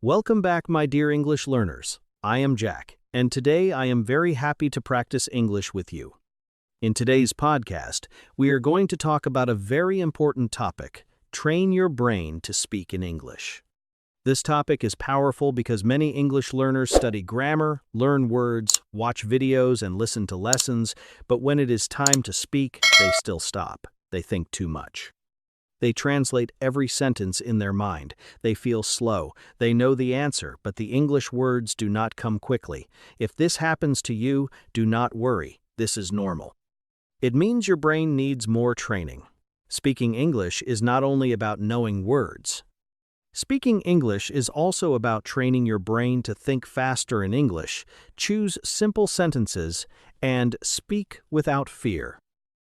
Welcome back, my dear English learners. I am Jack, and today I am very happy to practice English with you. In today's podcast, we are going to talk about a very important topic: train your brain to speak in English. This topic is powerful because many English learners study grammar, learn words, watch videos, and listen to lessons, but when it is time to speak, they still stop. They think too much. They translate every sentence in their mind. They feel slow. They know the answer, but the English words do not come quickly. If this happens to you, do not worry. This is normal. It means your brain needs more training. Speaking English is not only about knowing words. Speaking English is also about training your brain to think faster in English, choose simple sentences, and speak without fear.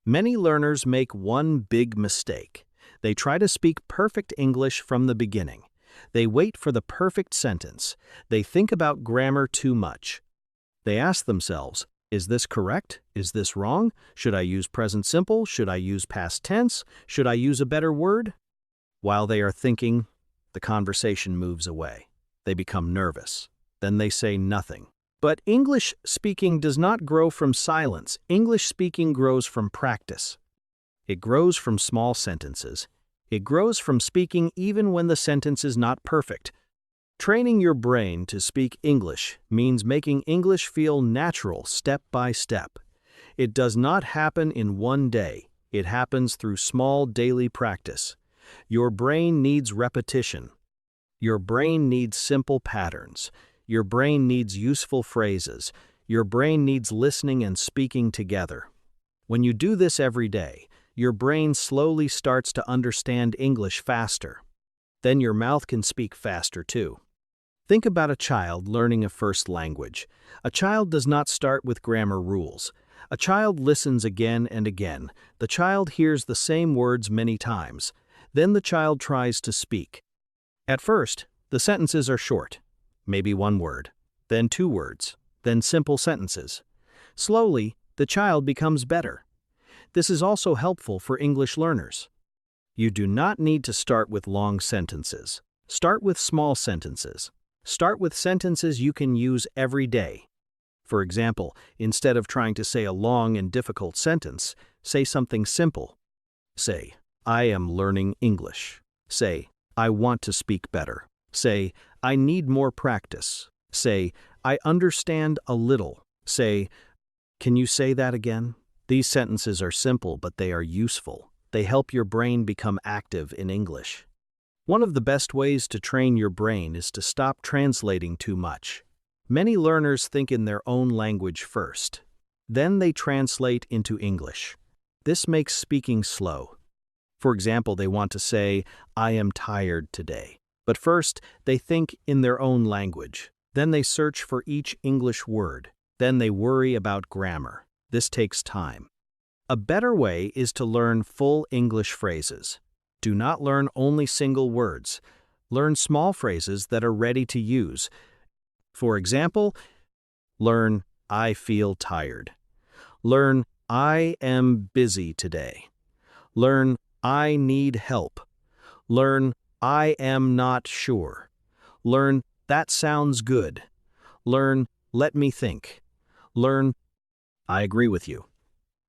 Many learners make one big mistake. They try to speak perfect English from the beginning. They wait for the perfect sentence. They think about grammar too much. They ask themselves, is this correct? Is this wrong? Should I use present simple? Should I use past tense? Should I use a better word? While they are thinking, the conversation moves away. They become nervous. Then they say nothing. But English speaking does not grow from silence. English speaking grows from practice. It grows from small sentences. It grows from speaking even when the sentence is not perfect. Training your brain to speak English means making English feel natural step by step. It does not happen in one day. It happens through small daily practice. Your brain needs repetition. Your brain needs simple patterns. Your brain needs useful phrases. Your brain needs listening and speaking together. When you do this every day, your brain slowly starts to understand English faster. Then your mouth can speak faster too. Think about a child learning a first language. A child does not start with grammar rules. A child listens again and again. The child hears the same words many times. Then the child tries to speak. At first, the sentences are short, maybe one word, then two words, then simple sentences. Slowly, the child becomes better. This is also helpful for English learners. You do not need to start with long sentences. Start with small sentences. Start with sentences you can use every day. For example, instead of trying to say a long and difficult sentence, say something simple. Say, I am learning English. Say, I want to speak better. Say, I need more practice. Say, I understand a little. Say, can you say that again? These sentences are simple, but they are useful. They help your brain become active in English. One of the best ways to train your brain is to stop translating too much. Many learners think in their own language first. Then they translate into English. This makes speaking slow. For example, they want to say, I am tired today. But first, they think in their own language. Then they search for each English word. Then they worry about grammar. This takes time. A better way is to learn full English phrases. Do not learn only single words. Learn small phrases that are ready to use. For example, learn, I feel tired. Learn, I am busy today. Learn, I need help. Learn, I am not sure. Learn, that sounds good. Learn, let me think. Learn, I agree with you.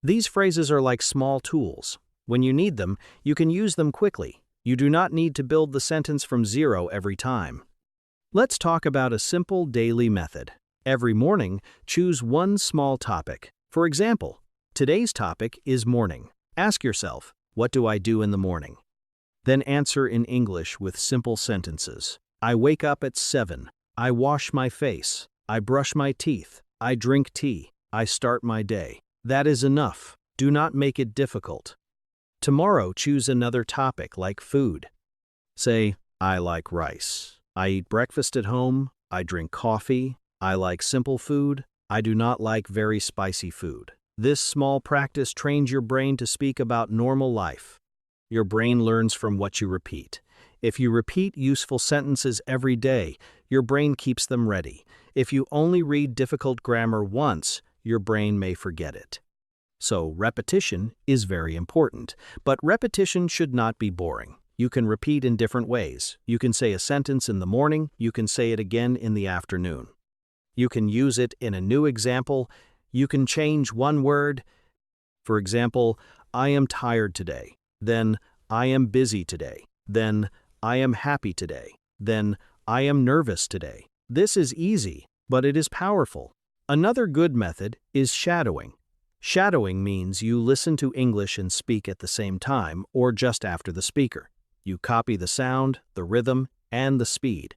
These phrases are like small tools. When you need them, you can use them quickly. You do not need to build the sentence from zero every time. Let's talk about a simple daily method. Every morning, choose one small topic. For example, today's topic is morning. Ask yourself, what do I do in the morning? Then answer in English with simple sentences. I wake up at 7. I wash my face. I brush my teeth. I drink tea. I start my day. That is enough. Do not make it difficult. Tomorrow, choose another topic like food. Say, I like rice. I eat breakfast at home. I drink coffee. I like simple food. I do not like very spicy food. This small practice trains your brain to speak about normal life. Your brain learns from what you repeat. If you repeat useful sentences every day, your brain keeps them ready. If you only read difficult grammar once, your brain may forget it. So repetition is very important, but repetition should not be boring. You can repeat in different ways. You can say a sentence in the morning, you can say it again in the afternoon. You can use it in a new example. You can change one word. For example, I am tired today. Then, I am busy today. Then, I am happy today. Then, I am nervous today. This is easy, but it is powerful. Another good method is shadowing. Shadowing means you listen to English and speak at the same time or just after the speaker. You copy the sound, the rhythm, and the speed.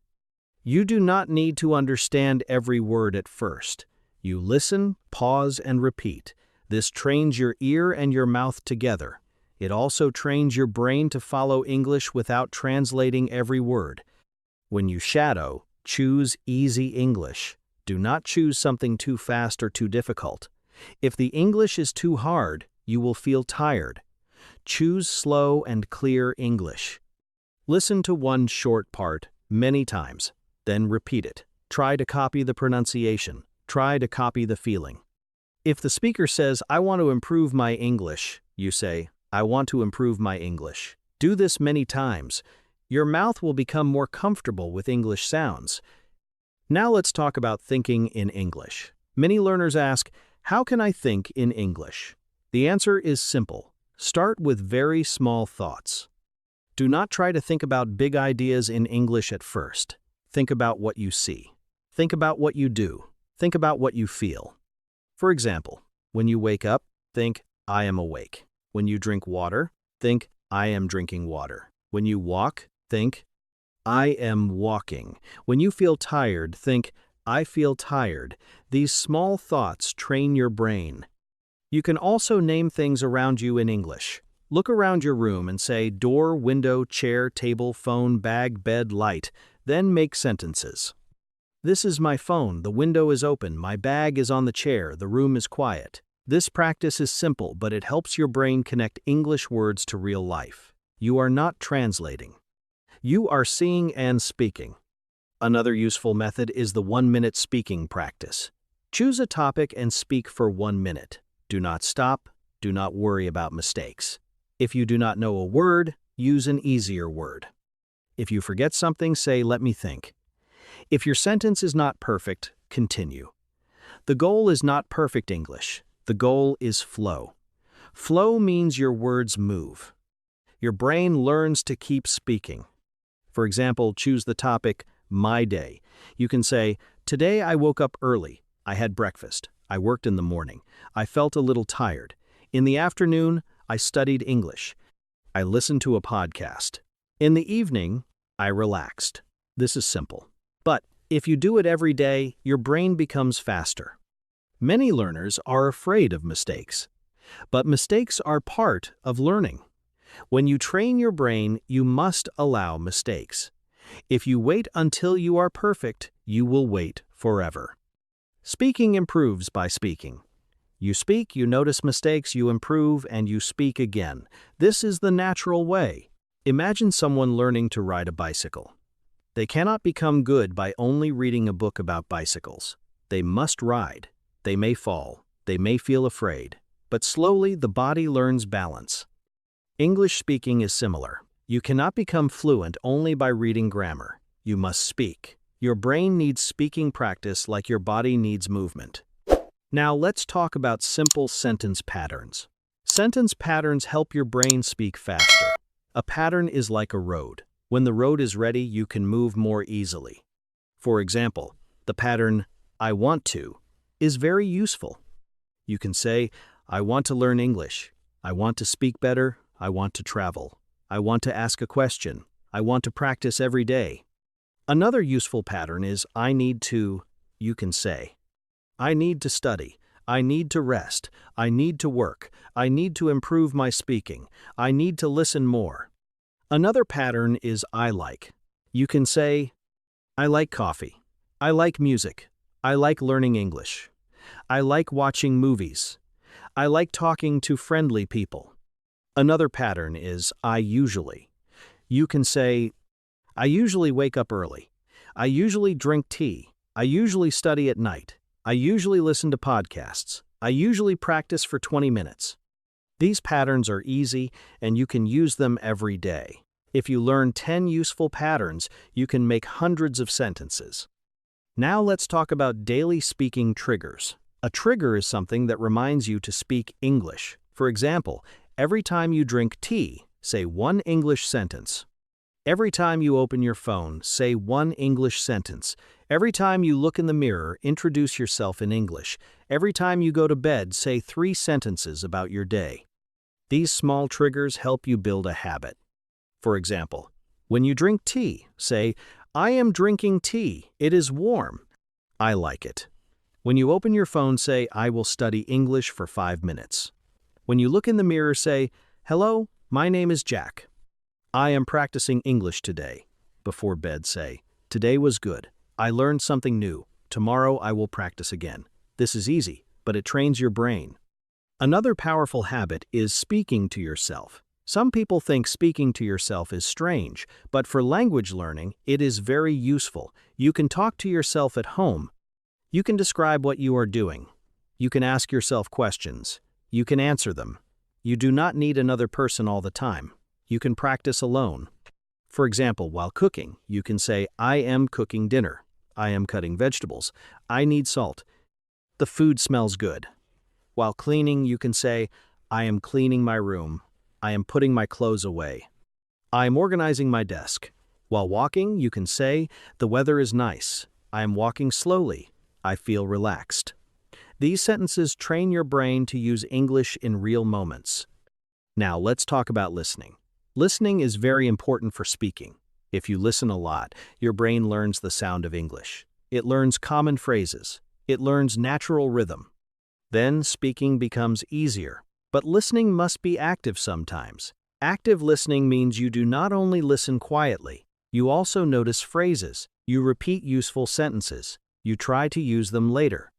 You do not need to understand every word at first. You listen, pause, and repeat. This trains your ear and your mouth together. It also trains your brain to follow English without translating every word. When you shadow, choose easy English. Do not choose something too fast or too difficult. If the English is too hard, you will feel tired. Choose slow and clear English. Listen to one short part many times, then repeat it. Try to copy the pronunciation. Try to copy the feeling. If the speaker says, I want to improve my English, you say, I want to improve my English. Do this many times. Your mouth will become more comfortable with English sounds. Now let's talk about thinking in English. Many learners ask, how can I think in English? The answer is simple. Start with very small thoughts. Do not try to think about big ideas in English at first. Think about what you see. Think about what you do. Think about what you feel. For example, when you wake up, think, I am awake. When you drink water, think, I am drinking water. When you walk, think, I am walking. When you feel tired, think, I feel tired. These small thoughts train your brain. You can also name things around you in English. Look around your room and say door, window, chair, table, phone, bag, bed, light. Then make sentences. This is my phone, the window is open, my bag is on the chair, the room is quiet. This practice is simple, but it helps your brain connect English words to real life. You are not translating. You are seeing and speaking. Another useful method is the 1-minute speaking practice. Choose a topic and speak for 1 minute. Do not stop. Do not worry about mistakes. If you do not know a word, use an easier word. If you forget something, say, let me think. If your sentence is not perfect, continue. The goal is not perfect English. The goal is flow. Flow means your words move. Your brain learns to keep speaking. For example, choose the topic, my day. You can say, today I woke up early. I had breakfast. I worked in the morning. I felt a little tired. In the afternoon, I studied English. I listened to a podcast. In the evening, I relaxed. This is simple. But if you do it every day, your brain becomes faster. Many learners are afraid of mistakes. But mistakes are part of learning. When you train your brain, you must allow mistakes. If you wait until you are perfect, you will wait forever. Speaking improves by speaking. You speak, you notice mistakes, you improve, and you speak again. This is the natural way. Imagine someone learning to ride a bicycle. They cannot become good by only reading a book about bicycles. They must ride. They may fall. They may feel afraid. But slowly, the body learns balance. English speaking is similar. You cannot become fluent only by reading grammar. You must speak. Your brain needs speaking practice like your body needs movement. Now let's talk about simple sentence patterns. Sentence patterns help your brain speak faster. A pattern is like a road. When the road is ready, you can move more easily. For example, the pattern, I want to, is very useful. You can say, I want to learn English. I want to speak better. I want to travel. I want to ask a question. I want to practice every day. Another useful pattern is, I need to, you can say. I need to study. I need to rest. I need to work. I need to improve my speaking. I need to listen more. Another pattern is I like. You can say, I like coffee. I like music. I like learning English. I like watching movies. I like talking to friendly people. Another pattern is I usually. You can say, I usually wake up early. I usually drink tea. I usually study at night. I usually listen to podcasts. I usually practice for 20 minutes. These patterns are easy and you can use them every day. If you learn 10 useful patterns, you can make hundreds of sentences. Now let's talk about daily speaking triggers. A trigger is something that reminds you to speak English. For example, every time you drink tea, say one English sentence. Every time you open your phone, say one English sentence. Every time you look in the mirror, introduce yourself in English. Every time you go to bed, say 3 sentences about your day. These small triggers help you build a habit. For example, when you drink tea, say, I am drinking tea. It is warm. I like it. When you open your phone, say, I will study English for 5 minutes. When you look in the mirror, say, hello, my name is Jack. I am practicing English today. Before bed, say, today was good. I learned something new. Tomorrow I will practice again. This is easy, but it trains your brain. Another powerful habit is speaking to yourself. Some people think speaking to yourself is strange, but for language learning, it is very useful. You can talk to yourself at home. You can describe what you are doing. You can ask yourself questions. You can answer them. You do not need another person all the time. You can practice alone. For example, while cooking, you can say, I am cooking dinner. I am cutting vegetables. I need salt. The food smells good. While cleaning, you can say, I am cleaning my room. I am putting my clothes away. I am organizing my desk. While walking, you can say, the weather is nice. I am walking slowly. I feel relaxed. These sentences train your brain to use English in real moments. Now let's talk about listening. Listening is very important for speaking. If you listen a lot, your brain learns the sound of English. It learns common phrases. It learns natural rhythm. Then speaking becomes easier. But listening must be active sometimes. Active listening means you do not only listen quietly, you also notice phrases, you repeat useful sentences, you try to use them later.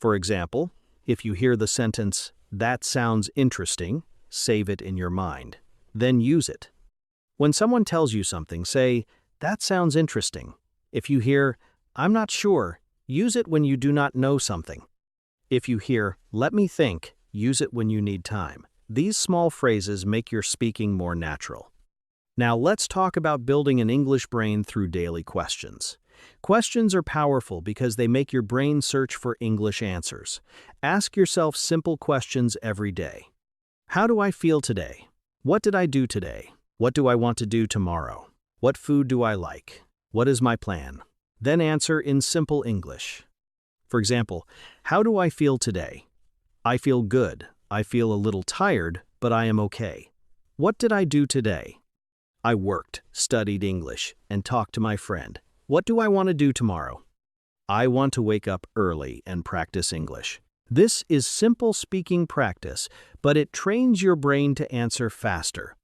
For example, if you hear the sentence, that sounds interesting, save it in your mind. Then use it. When someone tells you something, say, that sounds interesting. If you hear, I'm not sure, use it when you do not know something. If you hear, let me think, use it when you need time. These small phrases make your speaking more natural. Now let's talk about building an English brain through daily questions. Questions are powerful because they make your brain search for English answers. Ask yourself simple questions every day. How do I feel today? What did I do today? What do I want to do tomorrow? What food do I like? What is my plan? Then answer in simple English. For example, how do I feel today? I feel good. I feel a little tired, but I am okay. What did I do today? I worked, studied English, and talked to my friend. What do I want to do tomorrow? I want to wake up early and practice English. This is simple speaking practice, but it trains your brain to answer faster.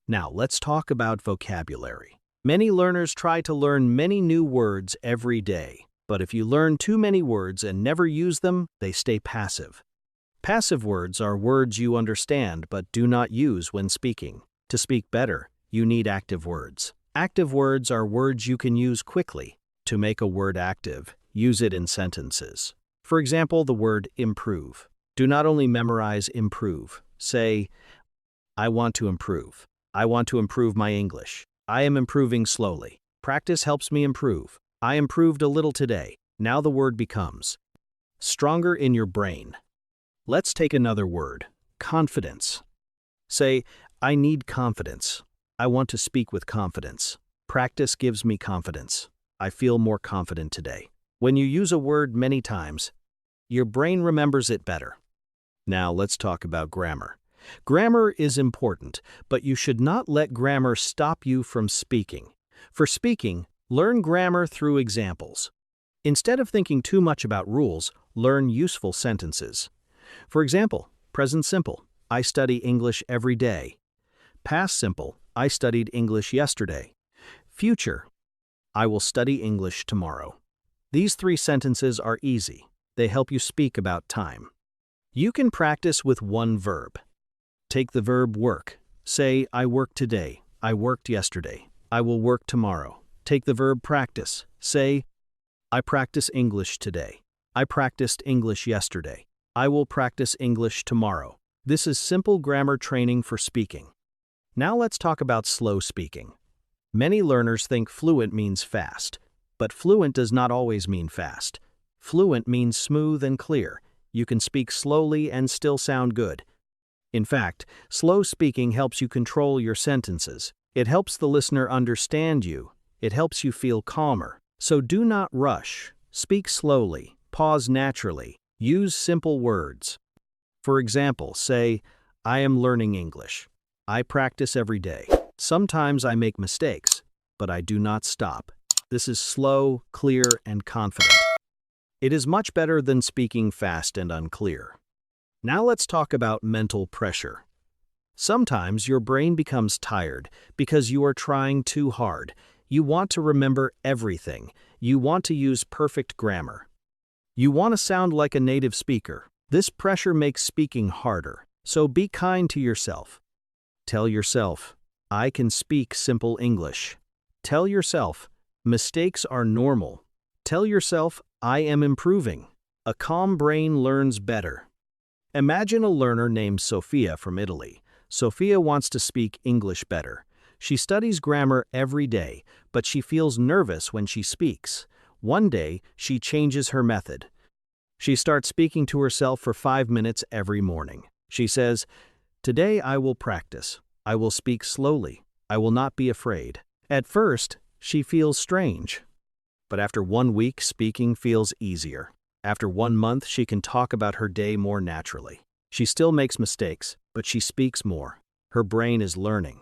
Now let's talk about vocabulary. Many learners try to learn many new words every day, but if you learn too many words and never use them, they stay passive. Passive words are words you understand but do not use when speaking. To speak better, you need active words. Active words are words you can use quickly. To make a word active, use it in sentences. For example, the word improve. Do not only memorize improve. Say, I want to improve. I want to improve my English. I am improving slowly. Practice helps me improve. I improved a little today. Now the word becomes stronger in your brain. Let's take another word, confidence. Say, I need confidence. I want to speak with confidence. Practice gives me confidence. I feel more confident today. When you use a word many times, your brain remembers it better. Now let's talk about grammar. Grammar is important, but you should not let grammar stop you from speaking. For speaking, learn grammar through examples. Instead of thinking too much about rules, learn useful sentences. For example, present simple, I study English every day. Past simple, I studied English yesterday. Future, I will study English tomorrow. These 3 sentences are easy. They help you speak about time. You can practice with one verb. Take the verb work. Say, I worked today. I worked yesterday. I will work tomorrow. Take the verb practice. Say, I practice English today. I practiced English yesterday. I will practice English tomorrow. This is simple grammar training for speaking. Now let's talk about slow speaking. Many learners think fluent means fast, but fluent does not always mean fast. Fluent means smooth and clear. You can speak slowly and still sound good. In fact, slow speaking helps you control your sentences. It helps the listener understand you. It helps you feel calmer. So do not rush. Speak slowly. Pause naturally. Use simple words. For example, say, I am learning English. I practice every day. Sometimes I make mistakes, but I do not stop. This is slow, clear, and confident. It is much better than speaking fast and unclear. Now let's talk about mental pressure. Sometimes your brain becomes tired because you are trying too hard. You want to remember everything. You want to use perfect grammar. You want to sound like a native speaker. This pressure makes speaking harder. So be kind to yourself. Tell yourself, I can speak simple English. Tell yourself, mistakes are normal. Tell yourself, I am improving. A calm brain learns better. Imagine a learner named Sophia from Italy. Sophia wants to speak English better. She studies grammar every day, but she feels nervous when she speaks. One day, she changes her method. She starts speaking to herself for 5 minutes every morning. She says, today I will practice. I will speak slowly. I will not be afraid. At first, she feels strange. But after 1 week, speaking feels easier. After 1 month, she can talk about her day more naturally. She still makes mistakes, but she speaks more. Her brain is learning.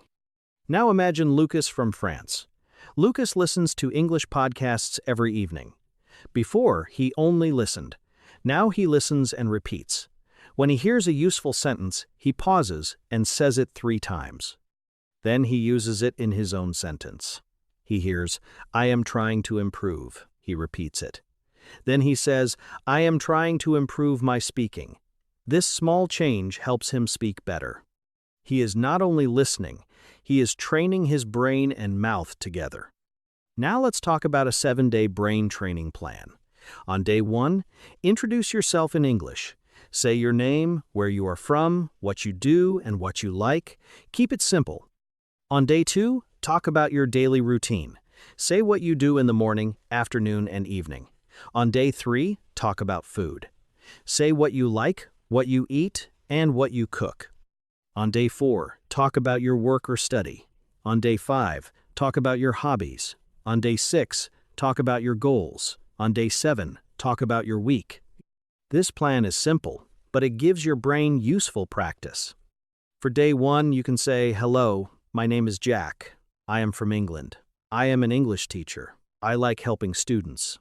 Now imagine Lucas from France. Lucas listens to English podcasts every evening. Before, he only listened. Now he listens and repeats. When he hears a useful sentence, he pauses and says it 3 times. Then he uses it in his own sentence. He hears, I am trying to improve. He repeats it. Then he says, I am trying to improve my speaking. This small change helps him speak better. He is not only listening, he is training his brain and mouth together. Now let's talk about a 7-day brain training plan. On day 1, introduce yourself in English. Say your name, where you are from, what you do, and what you like. Keep it simple. On day 2, talk about your daily routine. Say what you do in the morning, afternoon, and evening. On day 3, talk about food. Say what you like, what you eat, and what you cook. On day 4, talk about your work or study. On day 5, talk about your hobbies. On day 6, talk about your goals. On day 7, talk about your week. This plan is simple, but it gives your brain useful practice. For day 1, you can say, hello, my name is Jack. I am from England. I am an English teacher. I like helping students.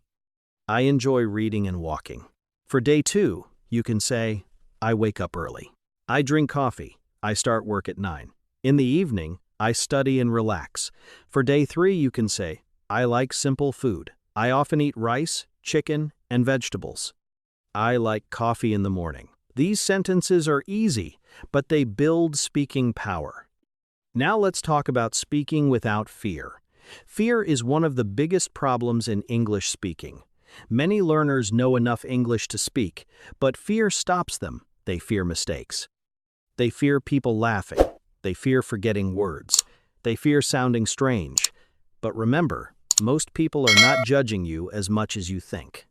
I enjoy reading and walking. For day 2, you can say, I wake up early. I drink coffee. I start work at 9. In the evening, I study and relax. For day 3, you can say, I like simple food. I often eat rice, chicken, and vegetables. I like coffee in the morning. These sentences are easy, but they build speaking power. Now let's talk about speaking without fear. Fear is one of the biggest problems in English speaking. Many learners know enough English to speak, but fear stops them. They fear mistakes. They fear people laughing. They fear forgetting words. They fear sounding strange. But remember, most people are not judging you as much as you think.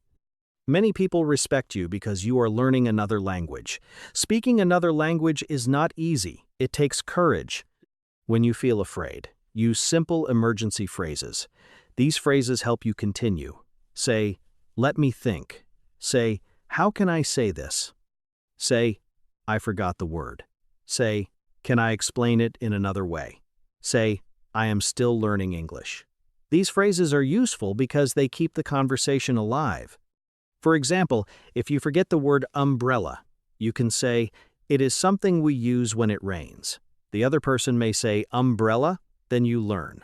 Many people respect you because you are learning another language. Speaking another language is not easy. It takes courage. When you feel afraid, use simple emergency phrases. These phrases help you continue. Say, let me think. Say, how can I say this? Say, I forgot the word. Say, can I explain it in another way? Say, I am still learning English. These phrases are useful because they keep the conversation alive. For example, if you forget the word umbrella, you can say, it is something we use when it rains. The other person may say, umbrella, then you learn.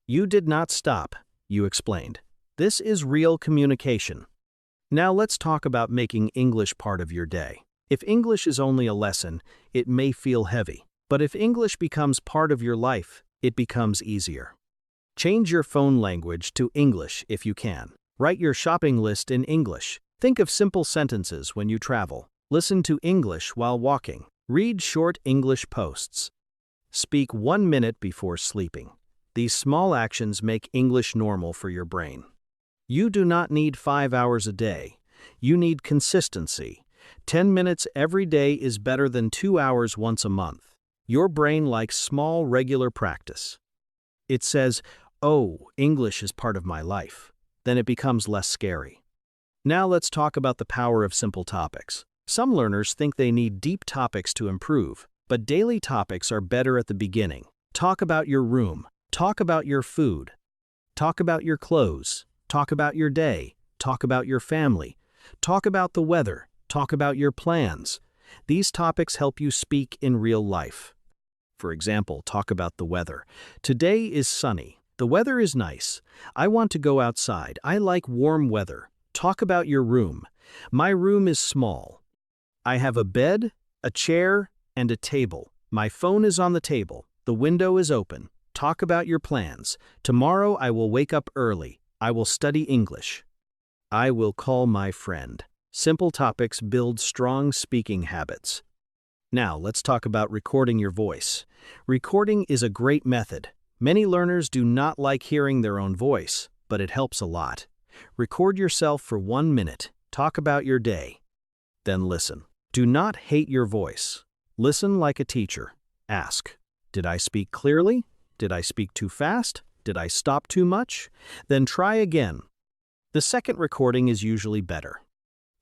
You did not stop, you explained. This is real communication. Now let's talk about making English part of your day. If English is only a lesson, it may feel heavy. But if English becomes part of your life, it becomes easier. Change your phone language to English if you can. Write your shopping list in English. Think of simple sentences when you travel. Listen to English while walking. Read short English posts. Speak 1 minute before sleeping. These small actions make English normal for your brain. You do not need 5 hours a day. You need consistency. 10 minutes every day is better than 2 hours once a month. Your brain likes small, regular practice. It says, "Oh, English is part of my life." Then it becomes less scary. Now let's talk about the power of simple topics. Some learners think they need deep topics to improve, but daily topics are better at the beginning. Talk about your room. Talk about your food. Talk about your clothes. Talk about your day. Talk about your family. Talk about the weather. Talk about your plans. These topics help you speak in real life. For example, talk about the weather. Today is sunny. The weather is nice. I want to go outside. I like warm weather. Talk about your room. My room is small. I have a bed, a chair, and a table. My phone is on the table. The window is open. Talk about your plans. Tomorrow I will wake up early. I will study English. I will call my friend. Simple topics build strong speaking habits. Now let's talk about recording your voice. Recording is a great method. Many learners do not like hearing their own voice, but it helps a lot. Record yourself for 1 minute. Talk about your day. Then listen. Do not hate your voice. Listen like a teacher. Ask, did I speak clearly? Did I speak too fast? Did I stop too much? Then try again. The second recording is usually better.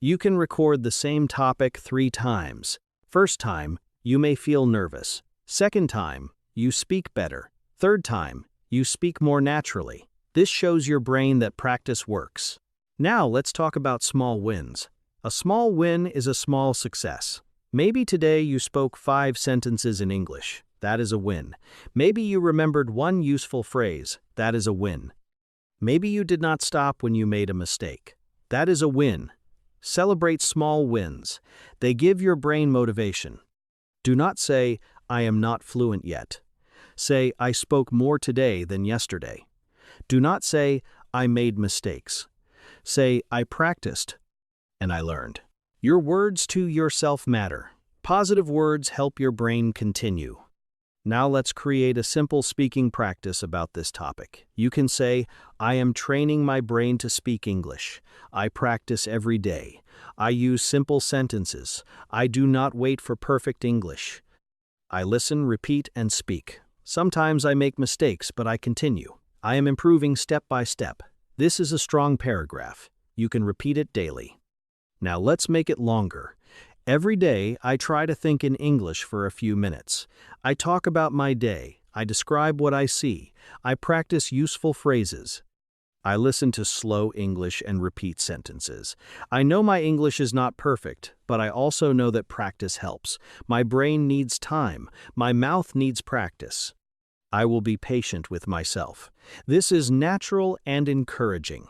You can record the same topic 3 times. First time, you may feel nervous. Second time, you speak better. Third time, you speak more naturally. This shows your brain that practice works. Now let's talk about small wins. A small win is a small success. Maybe today you spoke 5 sentences in English. That is a win. Maybe you remembered 1 useful phrase. That is a win. Maybe you did not stop when you made a mistake. That is a win. Celebrate small wins. They give your brain motivation. Do not say, "I am not fluent yet." Say, "I spoke more today than yesterday." Do not say, "I made mistakes." Say, "I practiced and I learned." Your words to yourself matter. Positive words help your brain continue. Now let's create a simple speaking practice about this topic. You can say, "I am training my brain to speak English. I practice every day. I use simple sentences. I do not wait for perfect English. I listen, repeat, and speak. Sometimes I make mistakes, but I continue. I am improving step by step." This is a strong paragraph. You can repeat it daily. Now let's make it longer. Every day, I try to think in English for a few minutes. I talk about my day. I describe what I see. I practice useful phrases. I listen to slow English and repeat sentences. I know my English is not perfect, but I also know that practice helps. My brain needs time. My mouth needs practice. I will be patient with myself. This is natural and encouraging.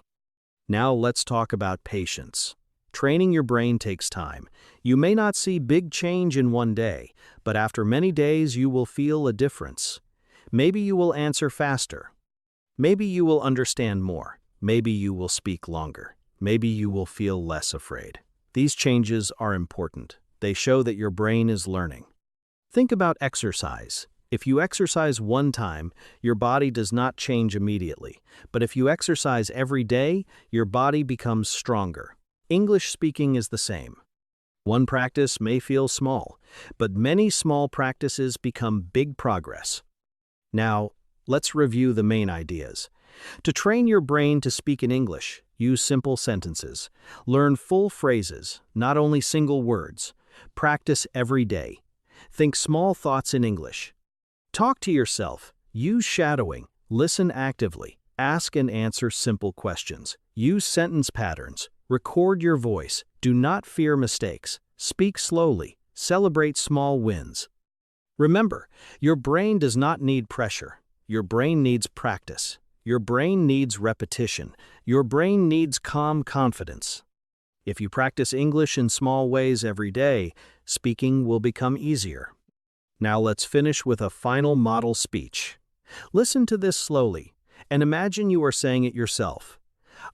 Now let's talk about patience. Training your brain takes time. You may not see big change in one day, but after many days you will feel a difference. Maybe you will answer faster. Maybe you will understand more. Maybe you will speak longer. Maybe you will feel less afraid. These changes are important. They show that your brain is learning. Think about exercise. If you exercise one time, your body does not change immediately. But if you exercise every day, your body becomes stronger. English speaking is the same. One practice may feel small, but many small practices become big progress. Now, let's review the main ideas. To train your brain to speak in English, use simple sentences. Learn full phrases, not only single words. Practice every day. Think small thoughts in English. Talk to yourself. Use shadowing. Listen actively. Ask and answer simple questions. Use sentence patterns. Record your voice. Do not fear mistakes. Speak slowly. Celebrate small wins. Remember, your brain does not need pressure. Your brain needs practice. Your brain needs repetition. Your brain needs calm confidence. If you practice English in small ways every day, speaking will become easier. Now let's finish with a final model speech. Listen to this slowly and imagine you are saying it yourself.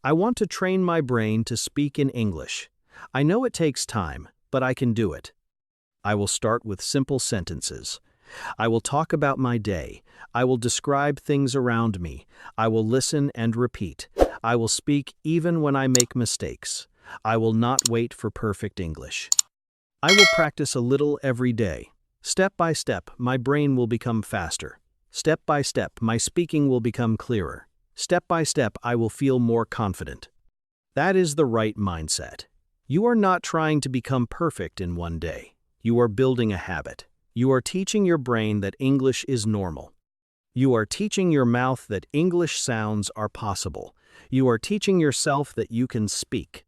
I want to train my brain to speak in English. I know it takes time, but I can do it. I will start with simple sentences. I will talk about my day. I will describe things around me. I will listen and repeat. I will speak even when I make mistakes. I will not wait for perfect English. I will practice a little every day. Step by step, my brain will become faster. Step by step, my speaking will become clearer. Step by step, I will feel more confident. That is the right mindset. You are not trying to become perfect in one day. You are building a habit. You are teaching your brain that English is normal. You are teaching your mouth that English sounds are possible. You are teaching yourself that you can speak.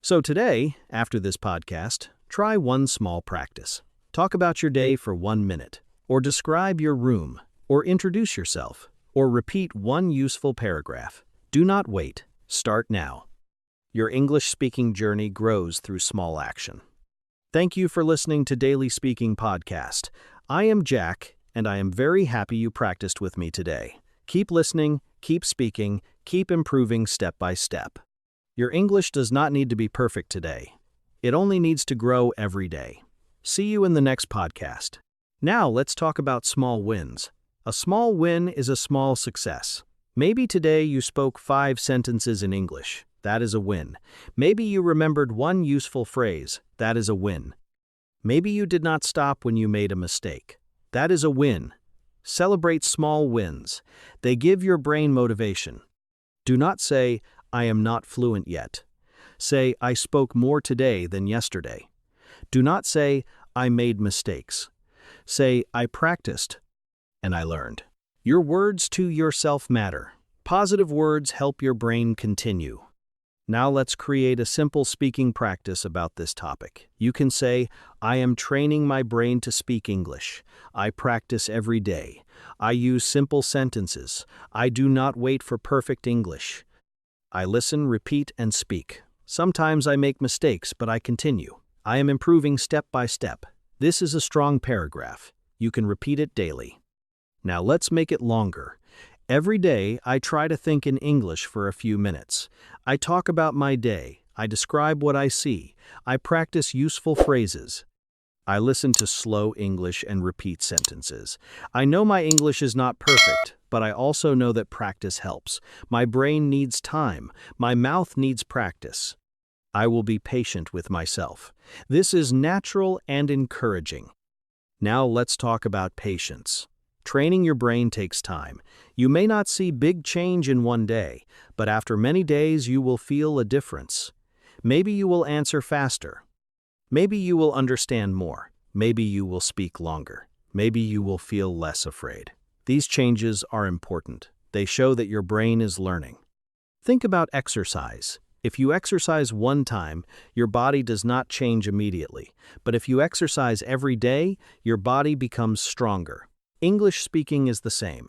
So today, after this podcast, try one small practice. Talk about your day for 1 minute, or describe your room, or introduce yourself, or repeat one useful paragraph. Do not wait. Start now. Your English speaking journey grows through small action. Thank you for listening to Daily Speaking Podcast. I am Jack, and I am very happy you practiced with me today. Keep listening, keep speaking, keep improving step by step. Your English does not need to be perfect today. It only needs to grow every day. See you in the next podcast. Now let's talk about small wins. A small win is a small success. Maybe today you spoke 5 sentences in English. That is a win. Maybe you remembered one useful phrase. That is a win. Maybe you did not stop when you made a mistake. That is a win. Celebrate small wins. They give your brain motivation. Do not say, I am not fluent yet. Say, I spoke more today than yesterday. Do not say, I made mistakes. Say, I practiced and I learned. Your words to yourself matter. Positive words help your brain continue. Now let's create a simple speaking practice about this topic. You can say, I am training my brain to speak English. I practice every day. I use simple sentences. I do not wait for perfect English. I listen, repeat, and speak. Sometimes I make mistakes, but I continue. I am improving step by step. This is a strong paragraph. You can repeat it daily. Now let's make it longer. Every day, I try to think in English for a few minutes. I talk about my day. I describe what I see. I practice useful phrases. I listen to slow English and repeat sentences. I know my English is not perfect, but I also know that practice helps. My brain needs time. My mouth needs practice. I will be patient with myself. This is natural and encouraging. Now let's talk about patience. Training your brain takes time. You may not see big change in one day, but after many days you will feel a difference. Maybe you will answer faster. Maybe you will understand more. Maybe you will speak longer. Maybe you will feel less afraid. These changes are important. They show that your brain is learning. Think about exercise. If you exercise one time, your body does not change immediately. But if you exercise every day, your body becomes stronger. English speaking is the same.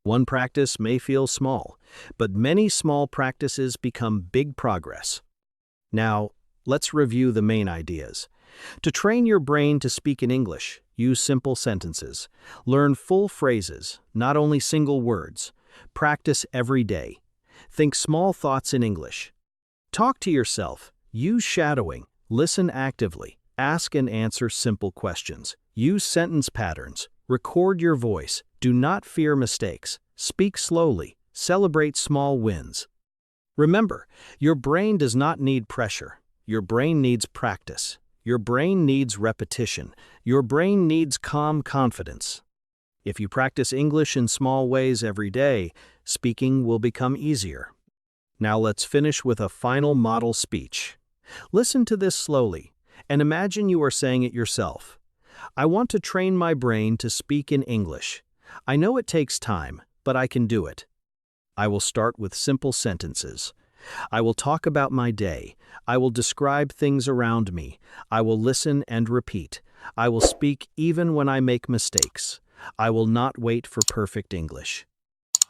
One practice may feel small, but many small practices become big progress. Now, let's review the main ideas. To train your brain to speak in English, use simple sentences. Learn full phrases, not only single words. Practice every day. Think small thoughts in English. Talk to yourself. Use shadowing. Listen actively. Ask and answer simple questions. Use sentence patterns. Record your voice. Do not fear mistakes. Speak slowly. Celebrate small wins. Remember, your brain does not need pressure. Your brain needs practice. Your brain needs repetition. Your brain needs calm confidence. If you practice English in small ways every day, speaking will become easier. Now let's finish with a final model speech. Listen to this slowly, and imagine you are saying it yourself. I want to train my brain to speak in English. I know it takes time, but I can do it. I will start with simple sentences. I will talk about my day. I will describe things around me. I will listen and repeat. I will speak even when I make mistakes. I will not wait for perfect English.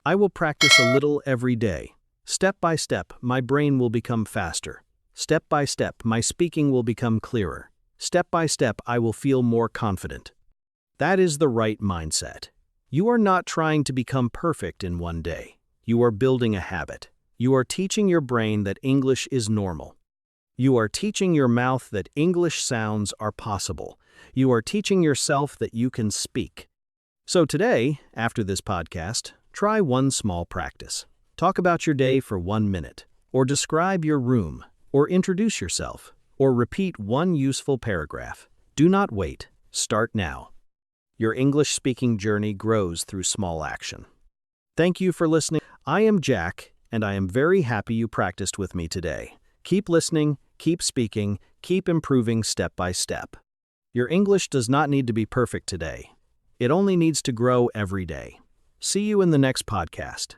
I will practice a little every day. Step by step, my brain will become faster. Step by step, my speaking will become clearer. Step by step, I will feel more confident. That is the right mindset. You are not trying to become perfect in one day. You are building a habit. You are teaching your brain that English is normal. You are teaching your mouth that English sounds are possible. You are teaching yourself that you can speak. So today, after this podcast, try one small practice. Talk about your day for 1 minute, or describe your room, or introduce yourself, or repeat one useful paragraph. Do not wait. Start now. Your English speaking journey grows through small action. Thank you for listening. I am Jack, and I am very happy you practiced with me today. Keep listening, keep speaking, keep improving step by step. Your English does not need to be perfect today. It only needs to grow every day. See you in the next podcast.